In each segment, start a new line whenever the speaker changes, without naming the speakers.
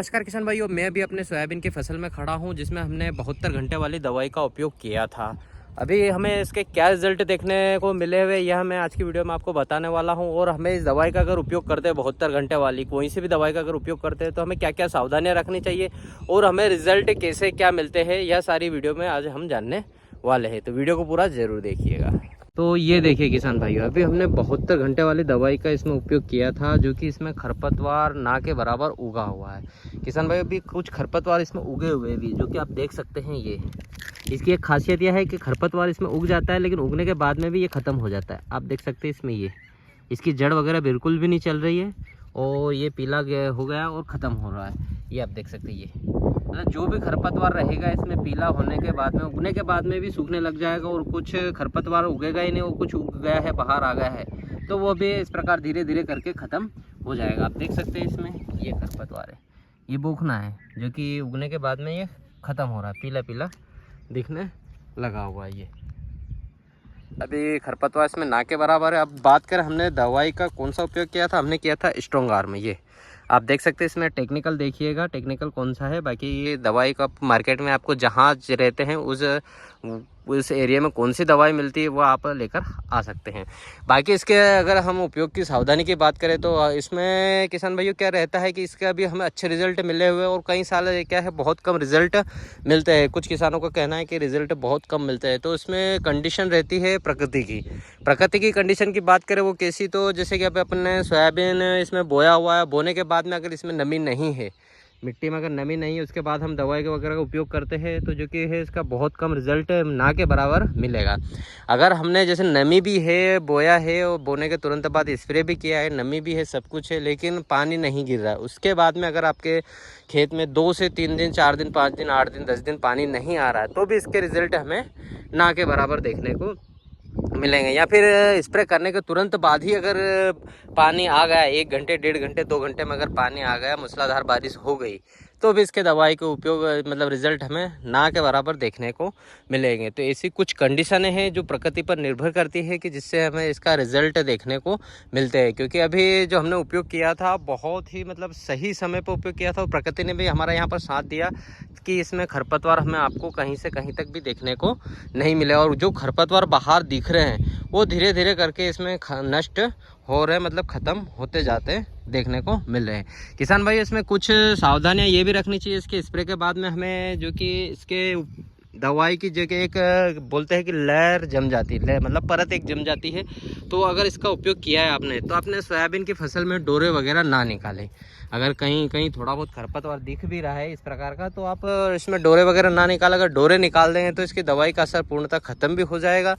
नमस्कार किसान भाइयों, मैं अभी अपने सोयाबीन की फसल में खड़ा हूं जिसमें हमने 72 घंटे वाली दवाई का उपयोग किया था। अभी हमें इसके क्या रिजल्ट देखने को मिले हुए यह मैं आज की वीडियो में आपको बताने वाला हूं। और हमें इस दवाई का अगर उपयोग करते हैं 72 घंटे वाली कोई सी भी दवाई का अगर उपयोग करते हैं तो हमें क्या क्या सावधानियां रखनी चाहिए और हमें रिजल्ट कैसे क्या मिलते हैं, यह सारी वीडियो में आज हम जानने वाले हैं। तो वीडियो को पूरा ज़रूर देखिएगा। तो ये देखिए किसान भाइयों, अभी हमने 72 घंटे वाली दवाई का इसमें उपयोग किया था जो कि इसमें खरपतवार ना के बराबर उगा हुआ है। किसान भाई अभी कुछ खरपतवार इसमें उगे हुए भी जो कि आप देख सकते हैं। ये इसकी एक खासियत यह है कि खरपतवार इसमें उग जाता है लेकिन उगने के बाद में भी ये ख़त्म हो जाता है। आप देख सकते हैं इसमें ये इसकी जड़ वगैरह बिल्कुल भी नहीं चल रही है और ये पीला हो गया और ख़त्म हो रहा है। ये आप देख सकते हैं। ये मतलब जो भी खरपतवार रहेगा इसमें पीला होने के बाद में उगने के बाद में भी सूखने लग जाएगा और कुछ खरपतवार उगेगा ही नहीं, वो कुछ उग गया है बाहर आ गया है तो वो भी इस प्रकार धीरे धीरे करके ख़त्म हो जाएगा। आप देख सकते हैं इसमें ये खरपतवार है, ये बोखना है जो कि उगने के बाद में ये ख़त्म हो रहा है, पीला पीला दिखने लगा हुआ है। ये अभी खरपतवार इसमें ना के बराबर है। अब बात करें हमने दवाई का कौन सा उपयोग किया था, हमने किया था स्ट्रॉन्ग आर्म। ये आप देख सकते हैं इसमें टेक्निकल देखिएगा, टेक्निकल कौन सा है। बाकी ये दवाई का मार्केट में आपको जहाँ रहते हैं उस एरिया में कौन सी दवाई मिलती है वो आप लेकर आ सकते हैं। बाकी इसके अगर हम उपयोग की सावधानी की बात करें तो इसमें किसान भाइयों क्या रहता है कि इसके अभी हमें अच्छे रिजल्ट मिले हुए और कई साल क्या है बहुत कम रिजल्ट मिलते हैं। कुछ किसानों का कहना है कि रिजल्ट बहुत कम मिलते हैं। तो इसमें कंडीशन रहती है प्रकृति की कंडीशन की बात करें वो कैसी, तो जैसे कि अभी अपने सोयाबीन इसमें बोया हुआ है, बोने के बाद में अगर इसमें नमी नहीं है, मिट्टी में अगर नमी नहीं है उसके बाद हम दवाई वगैरह का उपयोग करते हैं तो जो कि है इसका बहुत कम रिजल्ट ना के बराबर मिलेगा। अगर हमने जैसे नमी भी है, बोया है और बोने के तुरंत बाद स्प्रे भी किया है, नमी भी है, सब कुछ है, लेकिन पानी नहीं गिर रहा है, उसके बाद में अगर आपके खेत में 2 से 3 दिन, 4 दिन, 5 दिन, 8 दिन, 10 दिन पानी नहीं आ रहा है तो भी इसके रिजल्ट हमें ना के बराबर देखने को मिलेंगे। या फिर स्प्रे करने के तुरंत बाद ही अगर पानी आ गया, 1 घंटे, 1.5 घंटे, 2 घंटे में अगर पानी आ गया, मूसलाधार बारिश हो गई तो भी इसके दवाई के उपयोग मतलब रिजल्ट हमें ना के बराबर देखने को मिलेंगे। तो ऐसी कुछ कंडीशनें हैं जो प्रकृति पर निर्भर करती है कि जिससे हमें इसका रिजल्ट देखने को मिलते हैं। क्योंकि अभी जो हमने उपयोग किया था बहुत ही मतलब सही समय पर उपयोग किया था और प्रकृति ने भी हमारा यहाँ पर साथ दिया कि इसमें खरपतवार हमें आपको कहीं से कहीं तक भी देखने को नहीं मिले। और जो खरपतवार बाहर दिख रहे हैं वो धीरे धीरे करके इसमें नष्ट हो रहे, मतलब ख़त्म होते जाते देखने को मिल रहे हैं। किसान भाई इसमें कुछ सावधानियां ये भी रखनी चाहिए इसके स्प्रे के बाद में हमें, जो कि इसके दवाई की जगह एक बोलते हैं कि लेयर जम जाती है, मतलब परत एक जम जाती है। तो अगर इसका उपयोग किया है आपने तो आपने सोयाबीन की फसल में डोरे वगैरह ना निकालें। अगर कहीं कहीं थोड़ा बहुत खरपतवार दिख भी रहा है इस प्रकार का तो आप इसमें डोरे वगैरह ना निकालें। अगर डोरे निकाल देंगे तो इसकी दवाई का असर पूर्णतः ख़त्म भी हो जाएगा,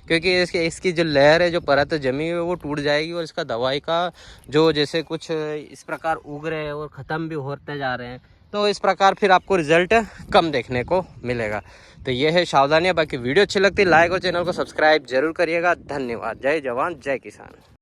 क्योंकि इसकी जो लेयर है, जो परत जमी हुई है वो टूट जाएगी और इसका दवाई का जो जैसे कुछ इस प्रकार उग रहे हैं और ख़त्म भी होते जा रहे हैं तो इस प्रकार फिर आपको रिजल्ट कम देखने को मिलेगा। तो ये है सावधानियाँ। बाकी वीडियो अच्छी लगती है लाइक और चैनल को सब्सक्राइब जरूर करिएगा। धन्यवाद। जय जवान जय किसान।